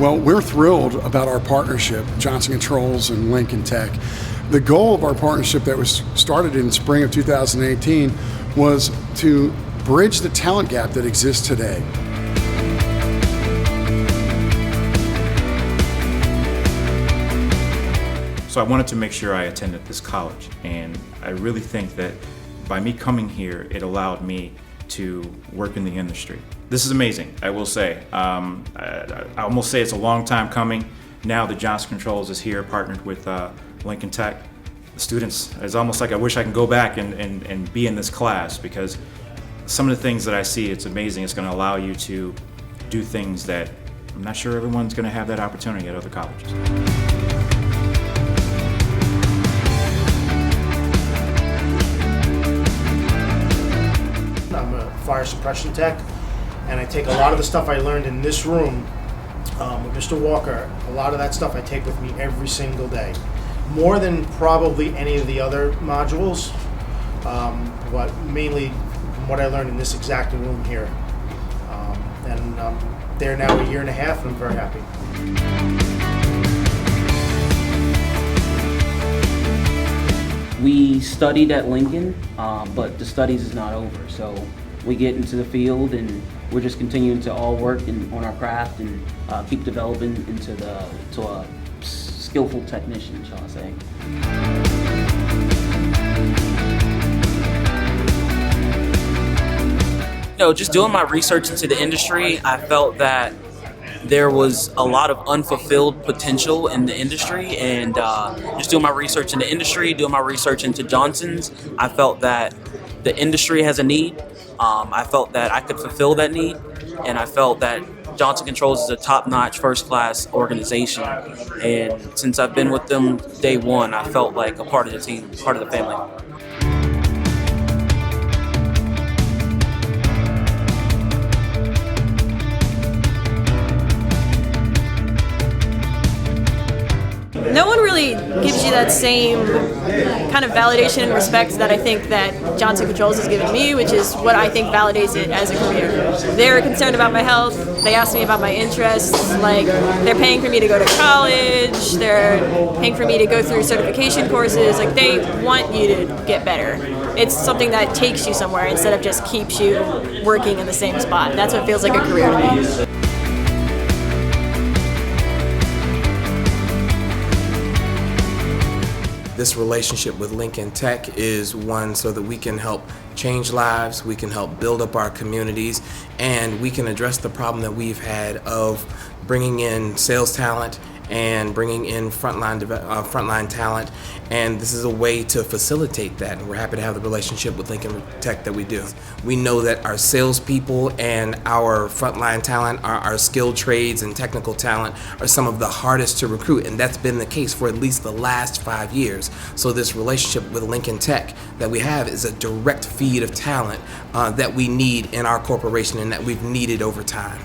Well, we're thrilled about our partnership, Johnson Controls and Lincoln Tech. The goal of our partnership that was started in spring of 2018 was to bridge the talent gap that exists today. So I wanted to make sure I attended this college, and I really think that by me coming here, it allowed me to work in the industry. This is amazing, I will say. I almost say it's a long time coming. Now that Johnson Controls is here, partnered with Lincoln Tech, the students, it's almost like I wish I can go back and be in this class, because some of the things that I see, it's amazing. It's going to allow you to do things that I'm not sure everyone's going to have that opportunity at other colleges. I'm a fire suppression tech, and I take a lot of the stuff I learned in this room with Mr. Walker. A lot of that stuff I take with me every single day, more than probably any of the other modules, but mainly from what I learned in this exact room here. And I'm there now a year and a half, and I'm very happy. We studied at Lincoln, but the studies is not over. So we get into the field, and we're just continuing to all work on our craft and keep developing into a skillful technician, shall I say. Just doing my research into the industry, I felt that there was a lot of unfulfilled potential in the industry, and just doing my research in the industry, doing my research into Johnson's, I felt that the industry has a need. I felt that I could fulfill that need, and I felt that Johnson Controls is a top-notch, first-class organization, and since I've been with them day one, I felt like a part of the team, part of the family. No one really gives you that same kind of validation and respect that I think that Johnson Controls has given me, which is what I think validates it as a career. They're concerned about my health. They ask me about my interests. Like, they're paying for me to go to college. They're paying for me to go through certification courses. Like, they want you to get better. It's something that takes you somewhere instead of just keeps you working in the same spot. That's what feels like a career to me. This relationship with Lincoln Tech is one so that we can help change lives, we can help build up our communities, and we can address the problem that we've had of bringing in sales talent and bringing in frontline talent, and this is a way to facilitate that, and we're happy to have the relationship with Lincoln Tech that we do. We know that our salespeople and our frontline talent, our skilled trades and technical talent, are some of the hardest to recruit, and that's been the case for at least the last 5 years. So this relationship with Lincoln Tech that we have is a direct feed of talent that we need in our corporation and that we've needed over time.